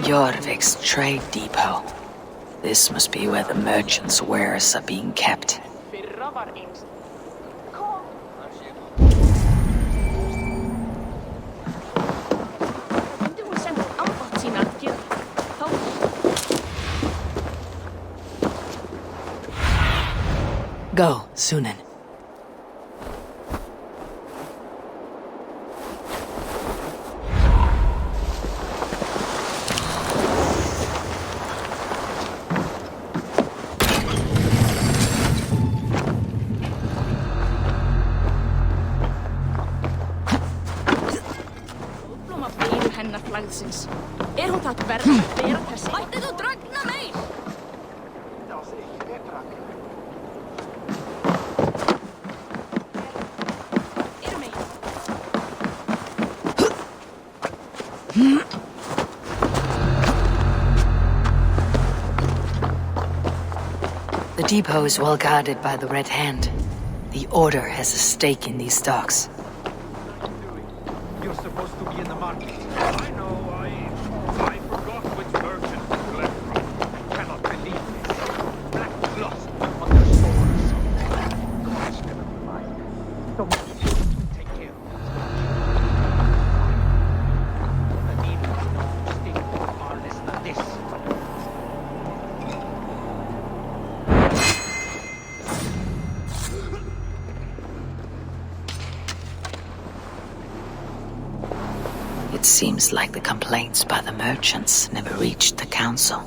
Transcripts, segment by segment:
Jorvik's trade depot. This must be where the merchants' wares are being kept. Go, Sunan. The depot is well guarded by the Red Hand. The Order has a stake in these docks. You're supposed to be in the market. I know, I forgot which merchant you left from. I cannot believe this. Black cloth on their swords. Gosh, never mind. Don't take care of it. I mean, no mistake far less than this. It seems like the complaints by the merchants never reached the council.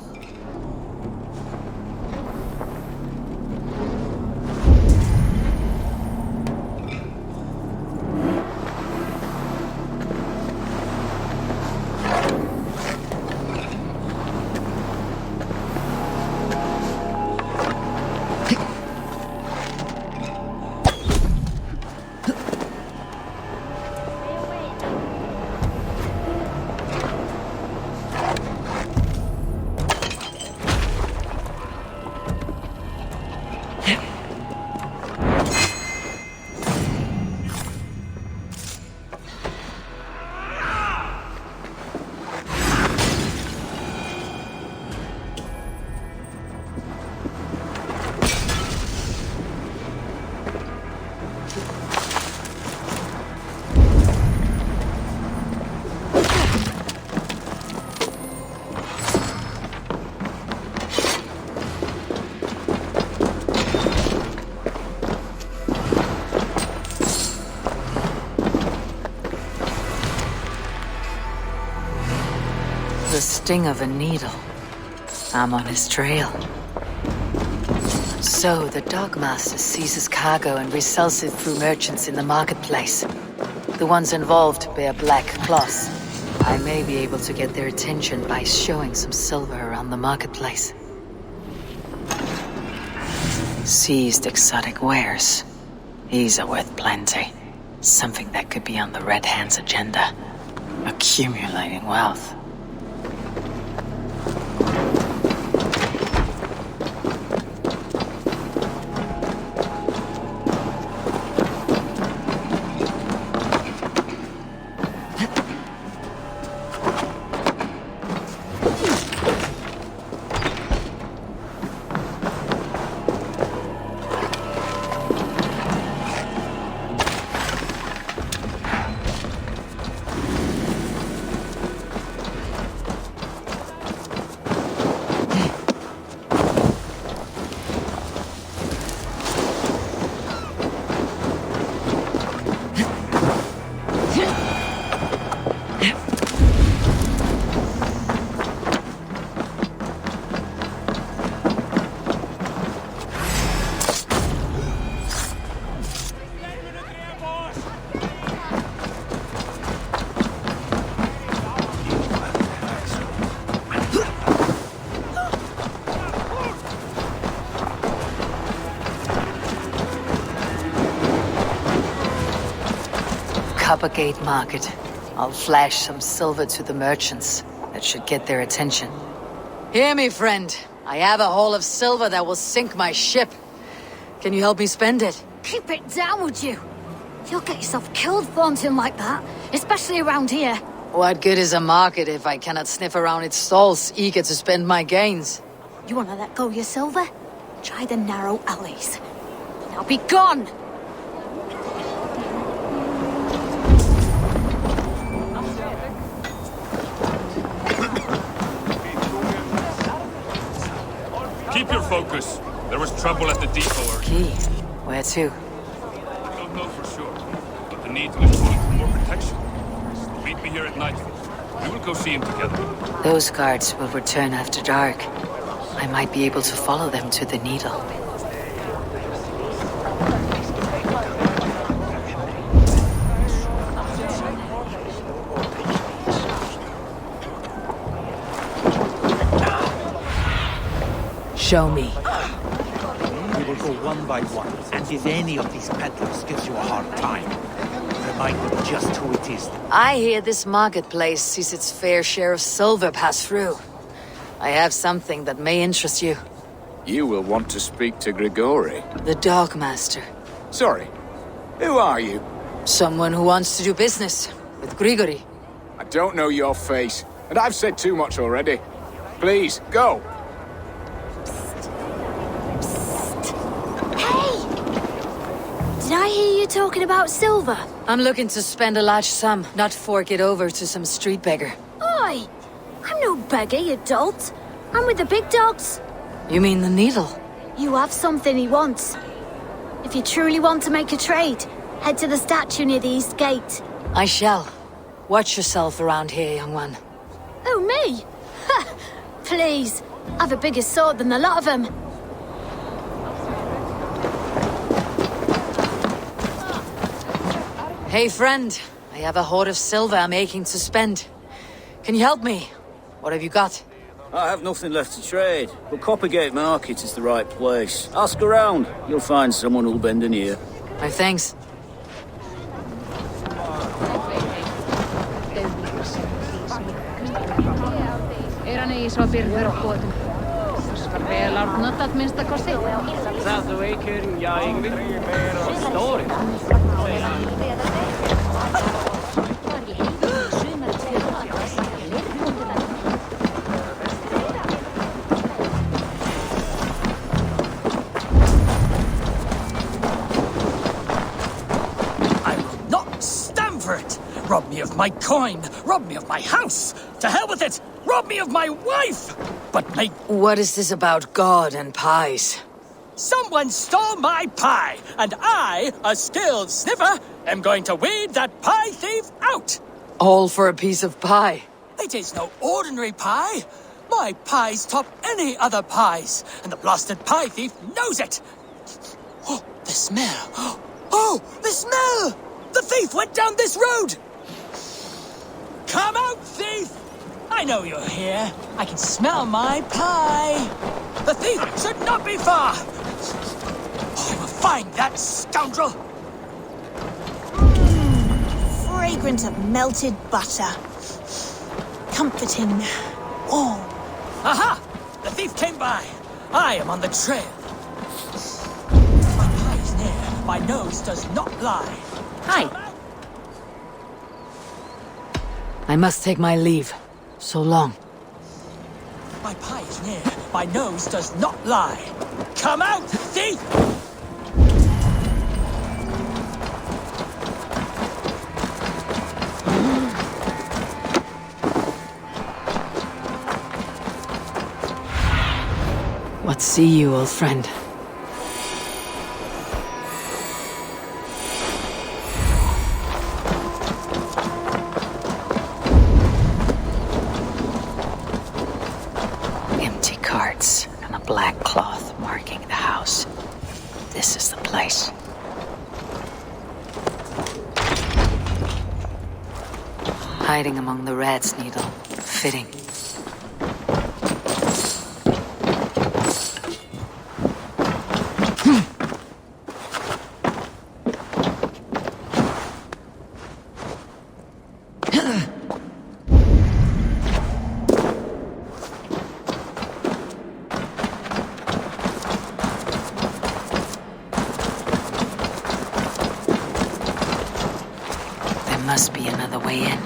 The sting of a needle. I'm on his trail. So, the Dogmaster seizes cargo and resells it through merchants in the marketplace. The ones involved bear black cloths. I may be able to get their attention by showing some silver around the marketplace. Seized exotic wares. These are worth plenty. Something that could be on the Red Hand's agenda. Accumulating wealth. Coppergate Market. I'll flash some silver to the merchants. That should get their attention. Hear me, friend. I have a haul of silver that will sink my ship. Can you help me spend it? Keep it down, would you? You'll get yourself killed flaunting like that, especially around here. What good is a market if I cannot sniff around its stalls, eager to spend my gains? You wanna let go your silver? Try the narrow alleys. Now be gone! Keep your focus. There was trouble at the depot earlier. Key. Where to? I don't know for sure, but the need was calling for more protection. Meet me here at nightfall. We will go see him together. Those guards will return after dark. I might be able to follow them to the needle. Show me. We will go one by one, and if any of these peddlers gives you a hard time, remind them just who it is. I hear this marketplace sees its fair share of silver pass through. I have something that may interest you. You will want to speak to Grigori. The Dogmaster. Sorry, who are you? Someone who wants to do business with Grigori. I don't know your face, and I've said too much already. Please, go. Did I hear you talking about silver? I'm looking to spend a large sum, not fork it over to some street beggar. Oi! I'm no beggar, you dolt. I'm with the big dogs. You mean the needle? You have something he wants. If you truly want to make a trade, head to the statue near the east gate. I shall. Watch yourself around here, young one. Oh, me? Ha! Please. I've a bigger sword than the lot of them. Hey, friend. I have a hoard of silver I'm aching to spend. Can you help me? What have you got? I have nothing left to trade, but Coppergate Market is the right place. Ask around. You'll find someone who'll bend an ear. My thanks. Rob me of my coin! Rob me of my house! To hell with it! Rob me of my wife! But make... What is this about God and pies? Someone stole my pie, and I, a skilled sniffer, am going to weed that pie thief out! All for a piece of pie. It is no ordinary pie. My pies top any other pies, and the blasted pie thief knows it! Oh, the smell! Oh, the smell! The thief went down this road! Come out, thief! I know you're here. I can smell my pie. The thief should not be far. Oh, I will find that scoundrel. Fragrant of melted butter. Comforting. Warm. Aha! The thief came by. I am on the trail. My pie is near. My nose does not lie. Hi. I must take my leave. So long. My pie is near. My nose does not lie. Come out, thief! What see you, old friend? Empty carts and a black cloth marking the house. This is the place. Hiding among the rat's needle. Fitting. Must be another way in.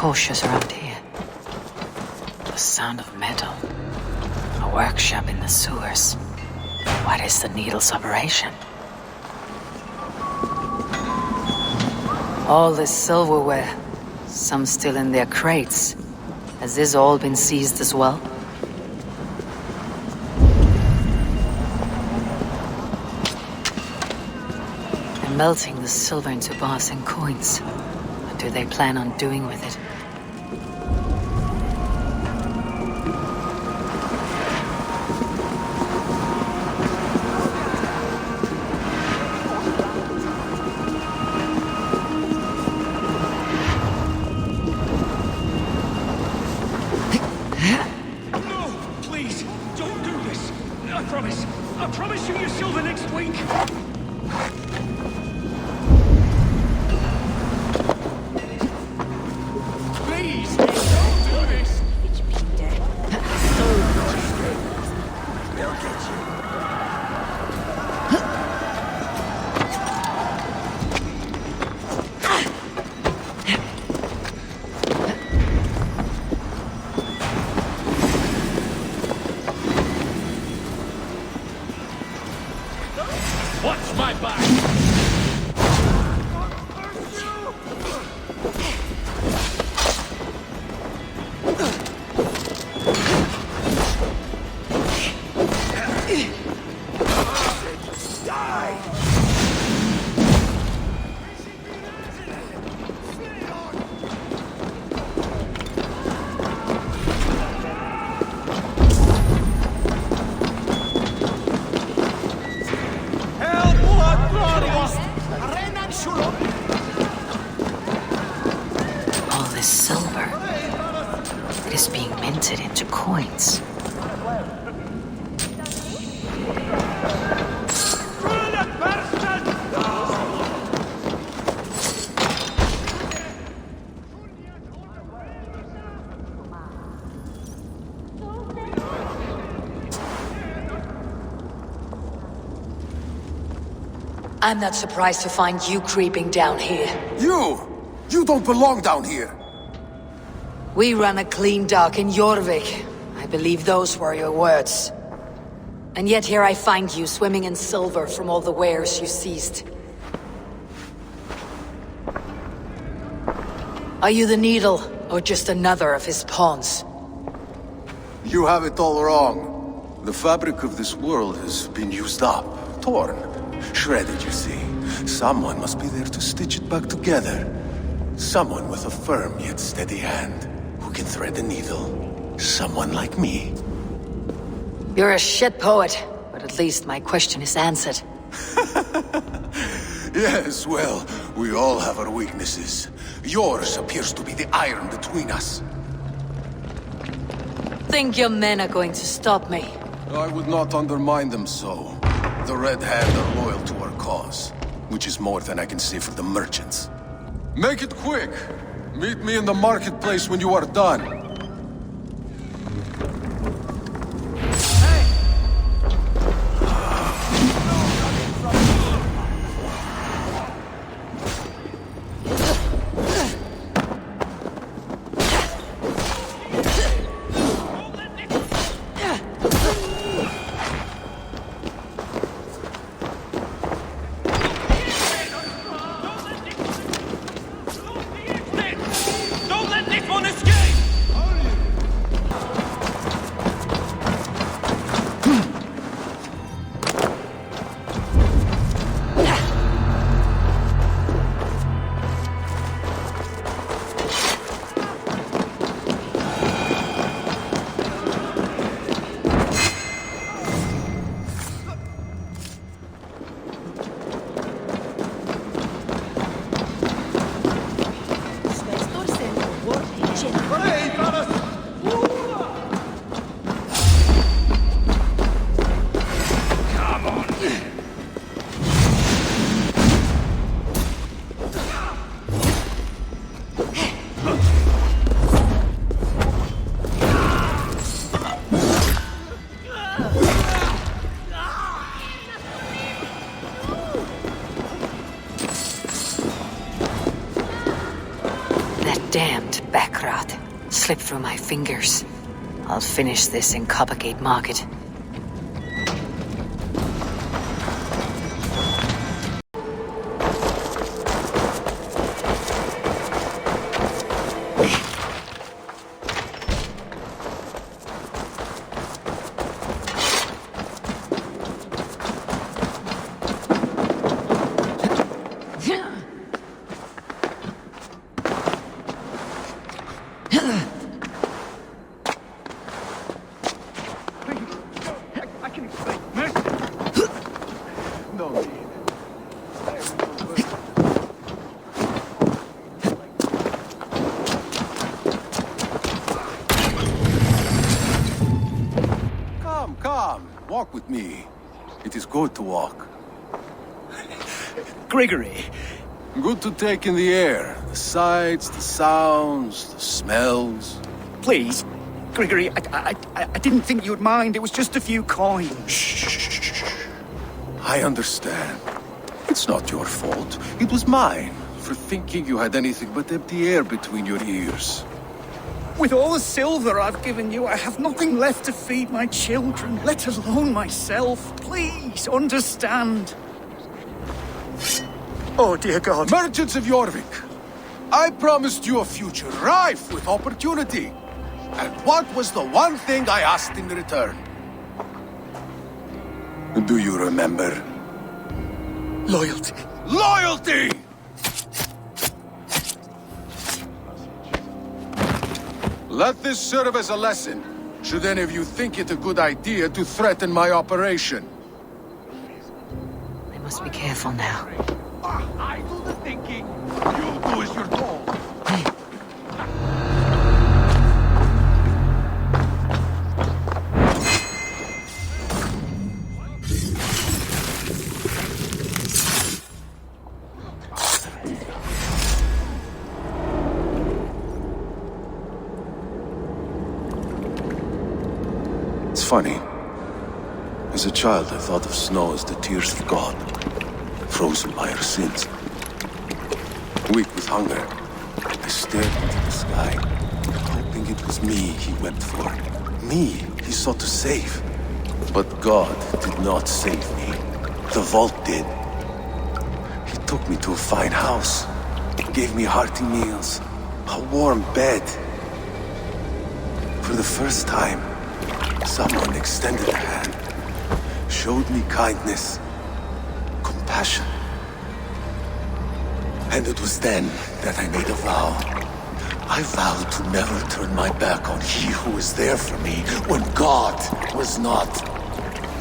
cautious around here. The sound of metal. A workshop in the sewers. What is the needle's operation? All this silverware. Some still in their crates. Has this all been seized as well? They're melting the silver into bars and coins. What do they plan on doing with it? I promise you your silver next week! Please, don't do this! They'll get you. Watch my back! All this silver. It is being minted into coins. I'm not surprised to find you creeping down here. You don't belong down here! We run a clean dock in Jorvik. I believe those were your words. And yet here I find you swimming in silver from all the wares you seized. Are you the Needle, or just another of his pawns? You have it all wrong. The fabric of this world has been used up, torn, shredded, you see. Someone must be there to stitch it back together. Someone with a firm yet steady hand, who can thread the needle. Someone like me. You're a shit poet, but at least my question is answered. Yes, well, we all have our weaknesses. Yours appears to be the iron between us. Think your men are going to stop me? I would not undermine them so. The Red Hand are loyal to our cause, which is more than I can say for the merchants. Make it quick! Meet me in the marketplace when you are done. damned backrot slipped through my fingers. I'll finish this in Coppergate Market. I can explain. Mercy! No need. Come. Walk with me. It is good to walk. Gregory, Good to take in the air. The sights, the sounds, the smells. please. Gregory, I didn't think you'd mind. It was just a few coins. Shh. I understand. It's not your fault. It was mine for thinking you had anything but empty air between your ears. With all the silver I've given you, I have nothing left to feed my children, let alone myself. Please, understand. Oh, dear God. Merchants of Jorvik, I promised you a future rife with opportunity. And what was the one thing I asked in return? Do you remember? Loyalty. Loyalty! Let this serve as a lesson, should any of you think it a good idea to threaten my operation. I must be careful now. I do the thinking. You do as you're told. It's funny. As a child, I thought of snow as the tears of God, frozen by our sins. Weak with hunger, I stared into the sky, hoping it was me he wept for. Me he sought to save. But God did not save me. The vault did. He took me to a fine house, gave me hearty meals, a warm bed. For the first time, someone extended a hand, showed me kindness, compassion. And it was then that I made a vow. I vowed to never turn my back on he who was there for me when God was not.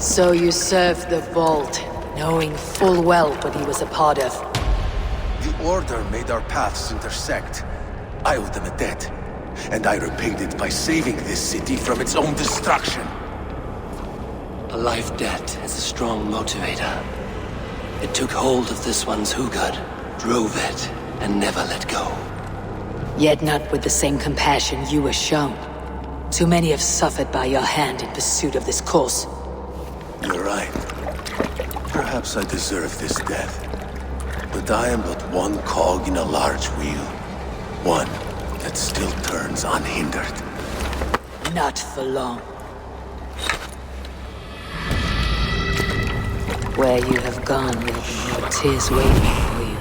So you served the Vault, knowing full well what he was a part of. The Order made our paths intersect. I owed them a debt, and I repaid it by saving this city from its own destruction. A life debt is a strong motivator. It took hold of this one's Hugad, drove it, and never let go. Yet not with the same compassion you were shown. Too many have suffered by your hand in pursuit of this cause. You're right. Perhaps I deserve this death. But I am but one cog in a large wheel. One that still turns unhindered. Not for long. Where you have gone will be no tears waiting for you.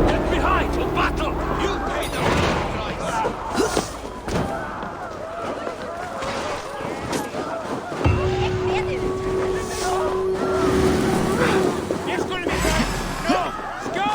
Get behind! We'll battle! You'll pay the price! It's going to be bad! No! Let's go!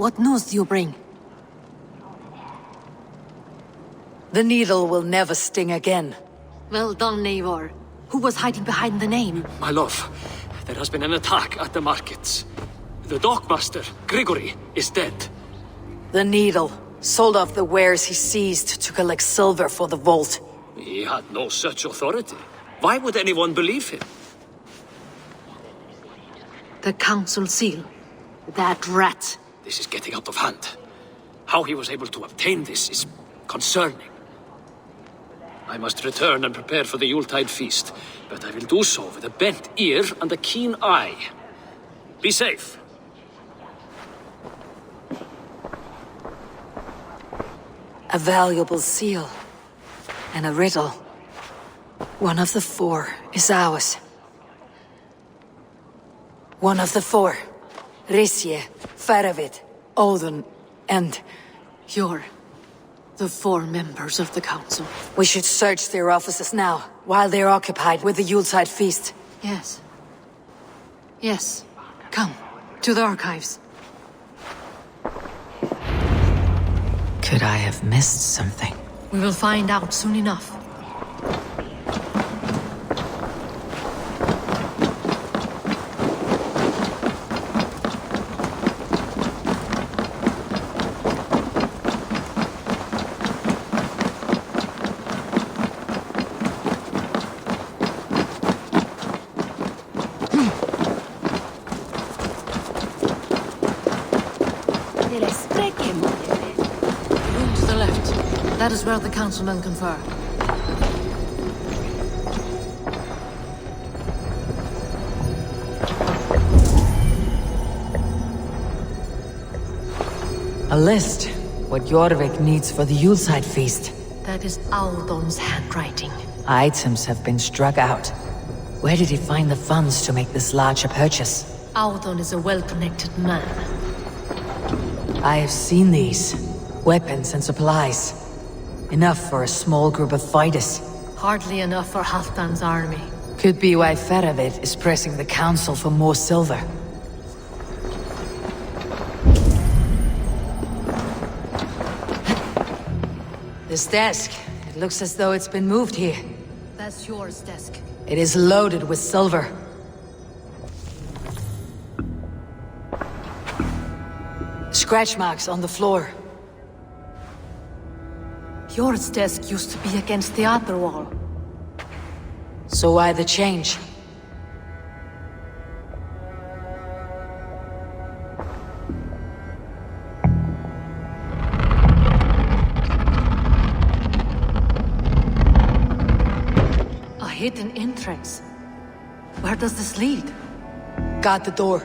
What news do you bring? The needle will never sting again. Well done, Eivor. Who was hiding behind the name? My love, there has been an attack at the markets. The dockmaster, Grigory, is dead. The needle sold off the wares he seized to collect silver for the vault. He had no such authority. Why would anyone believe him? The council seal. That rat. This is getting out of hand. How he was able to obtain this is concerning. I must return and prepare for the Yuletide feast, but I will do so with a bent ear and a keen eye. Be safe. A valuable seal. And a riddle. One of the four is ours. One of the four. Risje, Faravid, Odin, and... You're the four members of the council. We should search their offices now, while they're occupied with the Yuletide feast. Yes. Yes. Come, to the archives. Could I have missed something? We will find out soon enough. That is where the councilmen confer. A list. What Jorvik needs for the Yuletide feast. That is Aldon's handwriting. Items have been struck out. Where did he find the funds to make this larger purchase? Aldon is a well-connected man. I have seen these. Weapons and supplies. Enough for a small group of fighters. Hardly enough for Halfdan's army. Could be why Faravid is pressing the council for more silver. This desk, it looks as though it's been moved here. That's yours, desk. It is loaded with silver. Scratch marks on the floor. Yours desk used to be against the other wall. So why the change? A hidden entrance. Where does this lead? Guard the door.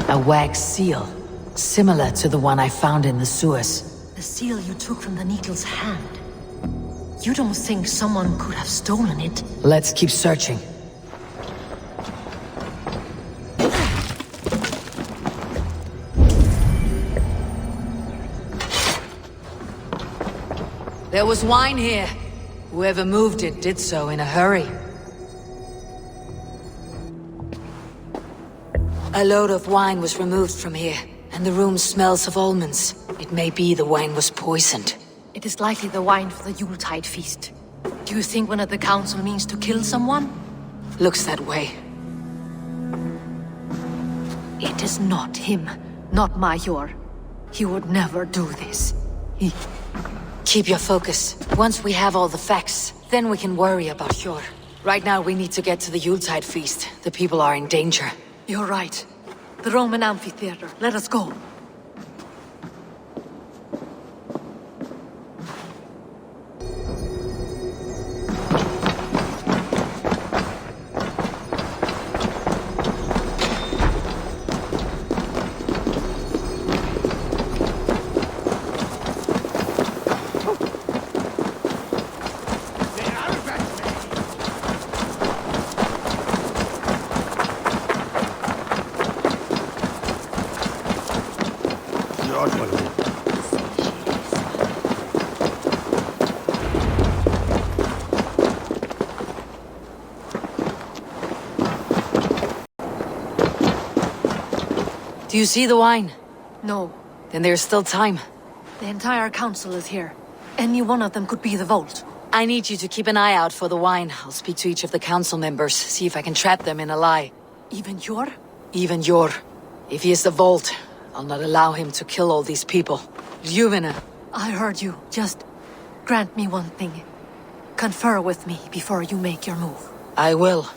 A wax seal, similar to the one I found in the sewers. The seal you took from the needle's hand. You don't think someone could have stolen it? Let's keep searching. There was wine here. Whoever moved it did so in a hurry. A load of wine was removed from here, and the room smells of almonds. It may be the wine was poisoned. It is likely the wine for the Yuletide feast. Do you think one of the council means to kill someone? Looks that way. It is not him, not Major. He would never do this. Keep your focus. Once we have all the facts, then we can worry about Hjor. Right now we need to get to the Yuletide feast. The people are in danger. You're right. The Roman amphitheater. Let us go. Do you see the wine? No. Then there's still time. The entire council is here. Any one of them could be the vault. I need you to keep an eye out for the wine. I'll speak to each of the council members, see if I can trap them in a lie. Even your? Even your. If he is the vault, I'll not allow him to kill all these people. Juvena. I heard you. Just grant me one thing. Confer with me before you make your move. I will.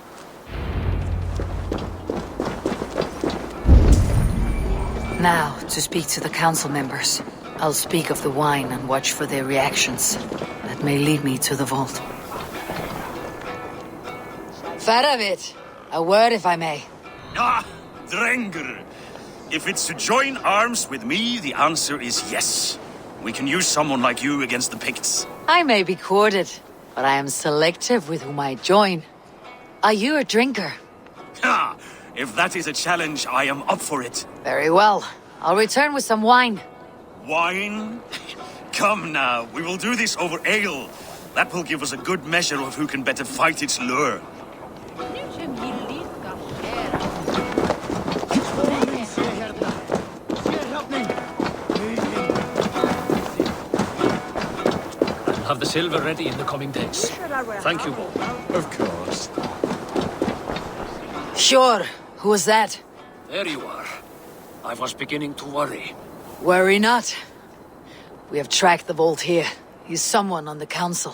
Now, to speak to the council members. I'll speak of the wine and watch for their reactions. That may lead me to the vault. Faravit, a word if I may. Ah, Drengr. If it's to join arms with me, the answer is yes. We can use someone like you against the Picts. I may be courted, but I am selective with whom I join. Are you a drinker? Ha! If that is a challenge, I am up for it. Very well. I'll return with some wine. Wine? Come now, we will do this over ale. That will give us a good measure of who can better fight its lure. I'll have the silver ready in the coming days. Thank you all. Of course. Sure. Who was that? There you are. I was beginning to worry. Worry not. We have tracked the vault here. He's someone on the council.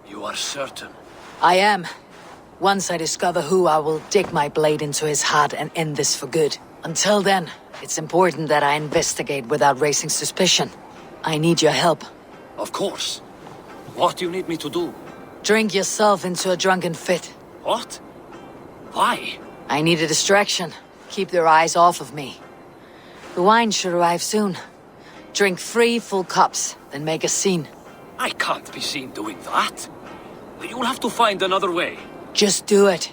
You are certain? I am. Once I discover who, I will dig my blade into his heart and end this for good. Until then, it's important that I investigate without raising suspicion. I need your help. Of course. What do you need me to do? Drink yourself into a drunken fit. What? Why? I need a distraction. Keep their eyes off of me. The wine should arrive soon. Drink 3 full cups, then make a scene. I can't be seen doing that. You'll have to find another way. Just do it.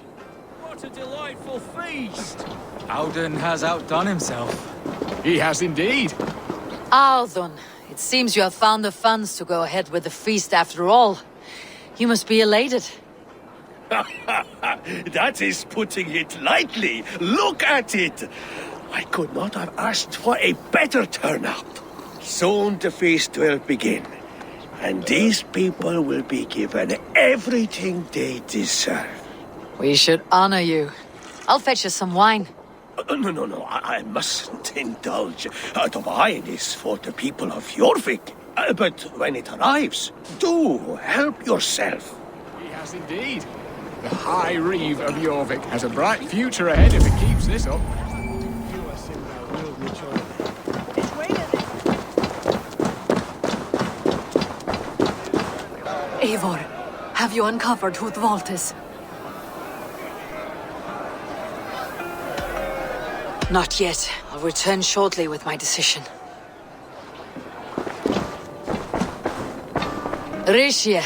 What a delightful feast! Audun has outdone himself. He has indeed. Audun, it seems you have found the funds to go ahead with the feast after all. You must be elated. That is putting it lightly. Look at it! I could not have asked for a better turnout. Soon the feast will begin, and these people will be given everything they deserve. We should honor you. I'll fetch us some wine. No, I mustn't indulge. The wine is for the people of Jorvik. But when it arrives, do help yourself. He has indeed. The High Reeve of Jorvik has a bright future ahead if it keeps this up. Eivor, have you uncovered who the vault is? Not yet. I'll return shortly with my decision. Mercia.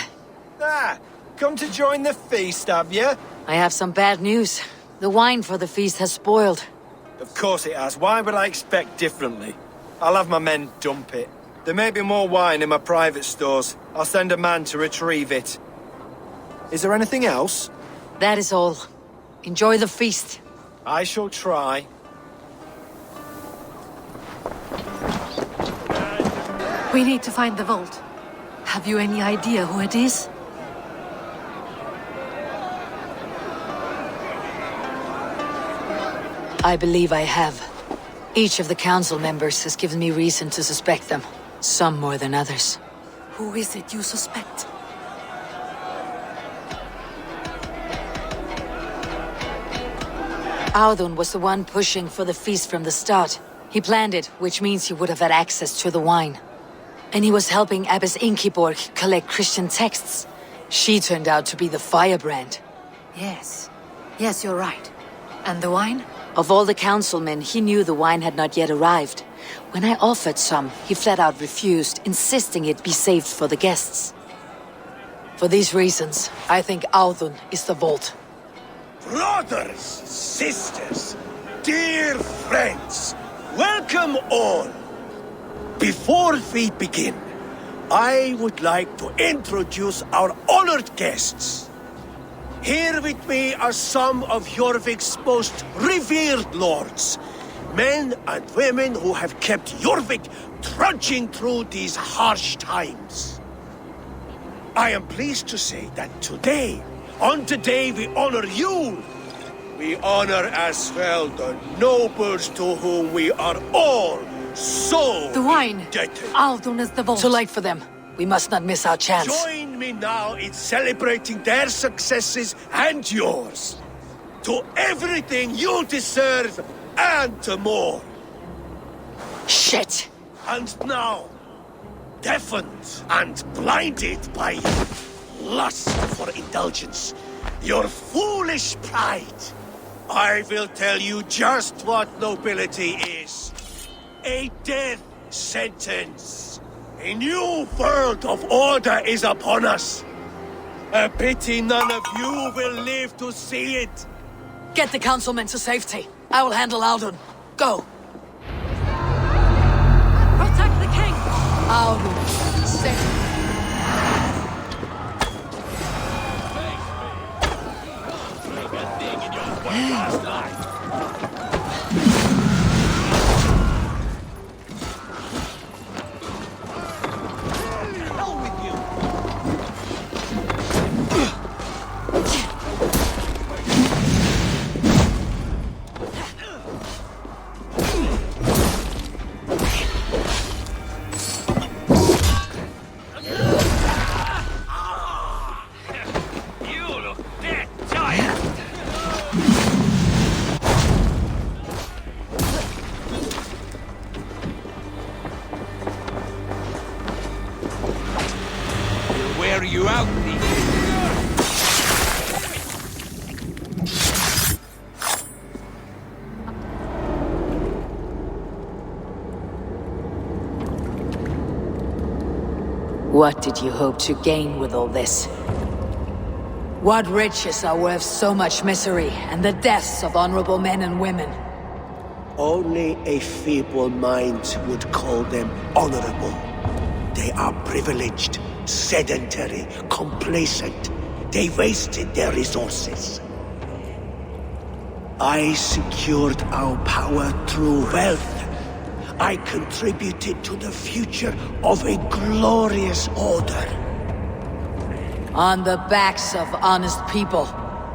Ah, come to join the feast, have you? I have some bad news. The wine for the feast has spoiled. Of course it has. Why would I expect differently? I'll have my men dump it. There may be more wine in my private stores. I'll send a man to retrieve it. Is there anything else? That is all. Enjoy the feast. I shall try. We need to find the vault. Have you any idea who it is? I believe I have. Each of the council members has given me reason to suspect them. Some more than others. Who is it you suspect? Audun was the one pushing for the feast from the start. He planned it, which means he would have had access to the wine. And he was helping Abbess Ingeborg collect Christian texts. She turned out to be the firebrand. Yes. Yes, you're right. And the wine? Of all the councilmen, he knew the wine had not yet arrived. When I offered some, he flat out refused, insisting it be saved for the guests. For these reasons, I think Audun is the vault. Brothers, sisters, dear friends, welcome all. Before we begin, I would like to introduce our honored guests. Here with me are some of Jorvik's most revered lords. Men and women who have kept Jorvik trudging through these harsh times. I am pleased to say that today, on the day we honor you, we honor as well the nobles to whom we are all so The wine! indebted. Aldon is the vault. Too late for them. We must not miss our chance. Join me now in celebrating their successes and yours. To everything you deserve and to more. Shit! And now, deafened and blinded by lust for indulgence, your foolish pride, I will tell you just what nobility is. A death sentence. A new world of order is upon us. A pity none of you will live to see it. Get the councilmen to safety. I will handle Aldon. Go! Protect the king! Aldon, safe. Wear you out, thief. What did you hope to gain with all this? What riches are worth so much misery and the deaths of honorable men and women? Only a feeble mind would call them honorable. They are privileged, sedentary, complacent. They wasted their resources. I secured our power through wealth. I contributed to the future of a glorious order. On the backs of honest people,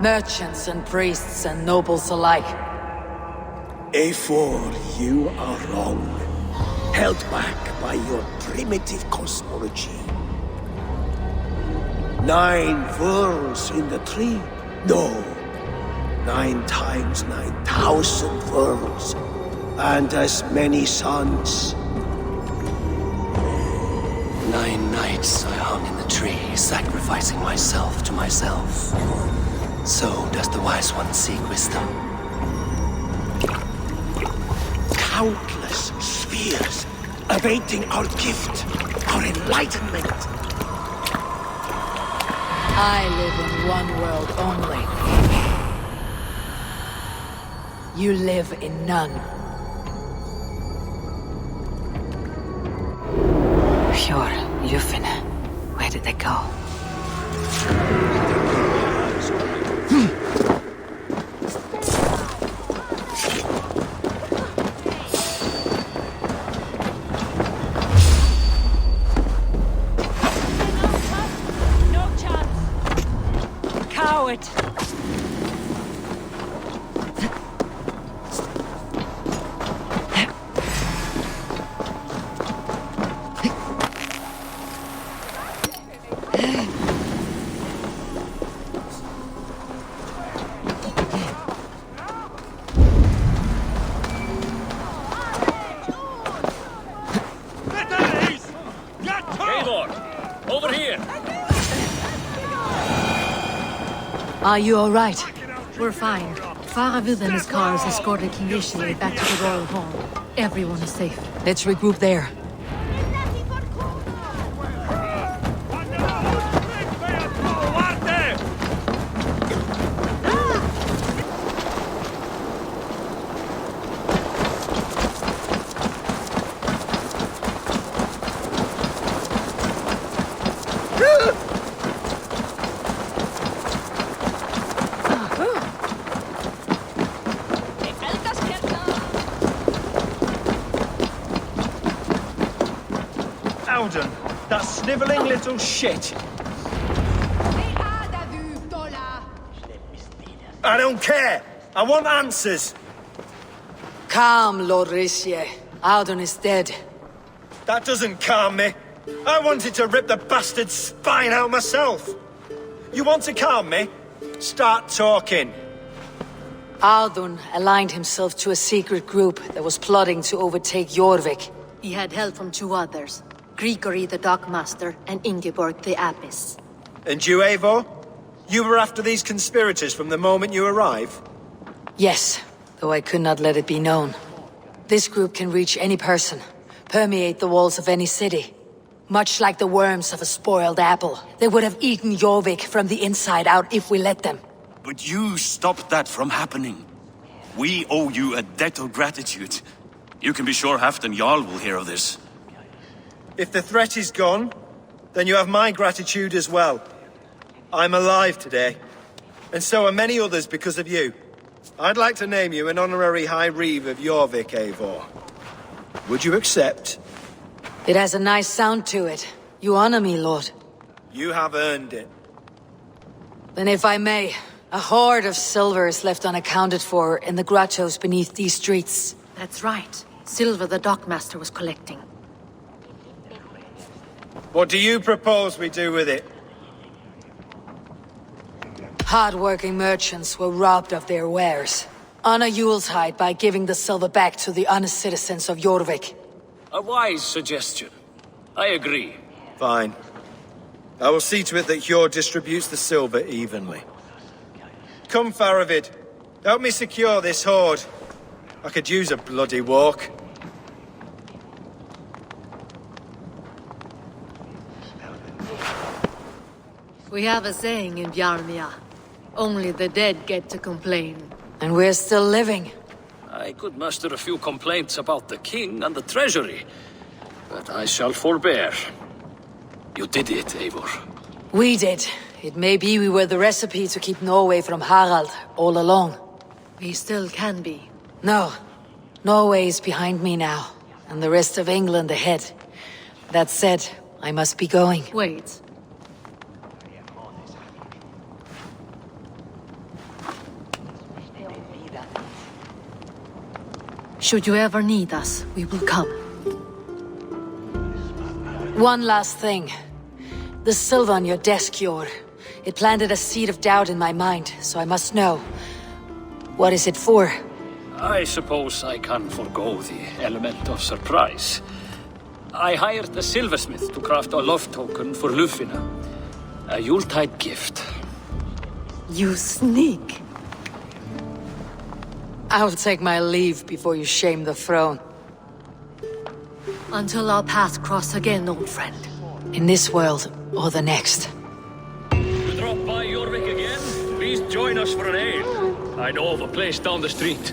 merchants and priests and nobles alike. Eivor, you are wrong. Held back by your primitive cosmology. 9 worlds in the tree? No. 9 times 9,000 worlds. And as many suns. 9 nights I hung in the tree, sacrificing myself to myself. So does the wise one seek wisdom. Countless spheres, awaiting our gift, our enlightenment. I live in one world only. You live in none. Pure, Yufin. Where did they go? No chance! Coward! Eivor, over here! Are you all right? We're fine. Faravid and his cars escorted King Aelfred back to the royal hall. Everyone is safe. Let's regroup there. Howden, that snivelling little shit. I don't care. I want answers. Calm, Lord Rissier. Audun is dead. That doesn't calm me. I wanted to rip the bastard's spine out myself. You want to calm me? Start talking. Audun aligned himself to a secret group that was plotting to overtake Jorvik. He had help from two others, Grigory the Dockmaster and Ingeborg the Abbess. And you, Eivor? You were after these conspirators from the moment you arrived? Yes, though I could not let it be known. This group can reach any person, permeate the walls of any city. Much like the worms of a spoiled apple, they would have eaten Jorvik from the inside out if we let them. But you stopped that from happening. We owe you a debt of gratitude. You can be sure Halfdan Jarl will hear of this. If the threat is gone, then you have my gratitude as well. I'm alive today, and so are many others because of you. I'd like to name you an honorary High Reeve of Jorvik, Eivor. Would you accept? It has a nice sound to it. You honor me, Lord. You have earned it. Then if I may, a hoard of silver is left unaccounted for in the grottos beneath these streets. That's right. Silver the Dockmaster was collecting. What do you propose we do with it? Hard-working merchants were robbed of their wares. Honor Yuletide by giving the silver back to the honest citizens of Jorvik. A wise suggestion. I agree. Fine. I will see to it that Hjord distributes the silver evenly. Come, Faravid. Help me secure this hoard. I could use a bloody walk. We have a saying in Bjarmia. Only the dead get to complain. And we're still living. I could muster a few complaints about the king and the treasury, but I shall forbear. You did it, Eivor. We did. It may be we were the recipe to keep Norway from Harald all along. We still can be. No. Norway is behind me now, and the rest of England ahead. That said, I must be going. Wait. Should you ever need us, we will come. One last thing. The silver on your desk, Hjord. It planted a seed of doubt in my mind, so I must know. What is it for? I suppose I can forgo the element of surprise. I hired a silversmith to craft a love token for Lufina. A Yuletide gift. You sneak. I'll take my leave before you shame the throne. Until our paths cross again, old friend. In this world, or the next. You drop by Jorvik again? Please join us for an ale. I know of a place down the street.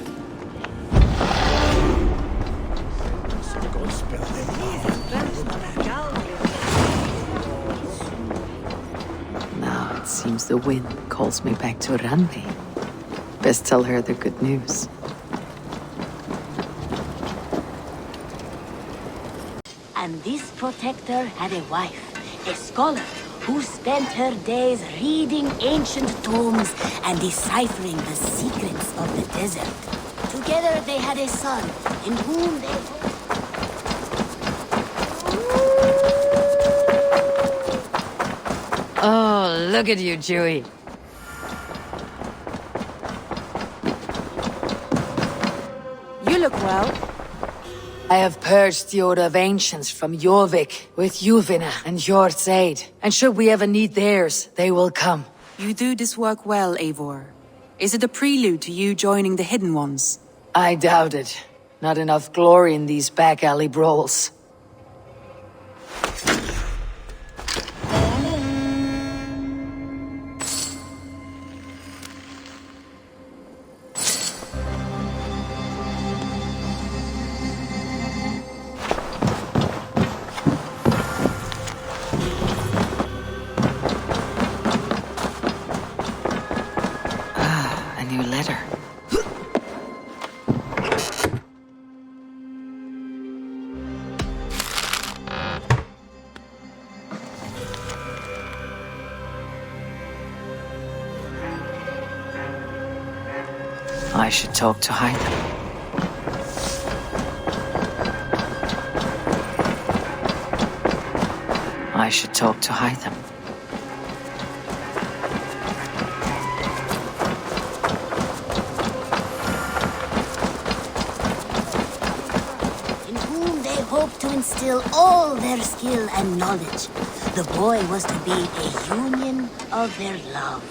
Now it seems the wind calls me back to Randi. Best tell her the good news. And this protector had a wife, a scholar, who spent her days reading ancient tomes and deciphering the secrets of the desert. Together they had a son, in whom they... Oh, look at you, Dewey. You look well. I have purged the Order of Ancients from Jorvik with Yuvina and Hjord's aid. And should we ever need theirs, they will come. You do this work well, Eivor. Is it a prelude to you joining the Hidden Ones? I doubt it. Not enough glory in these back alley brawls. I should talk to Hytham. I should talk to Hytham. In whom they hoped to instill all their skill and knowledge. The boy was to be a union of their love.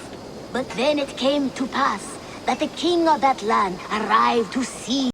But then it came to pass that the king of that land arrived to see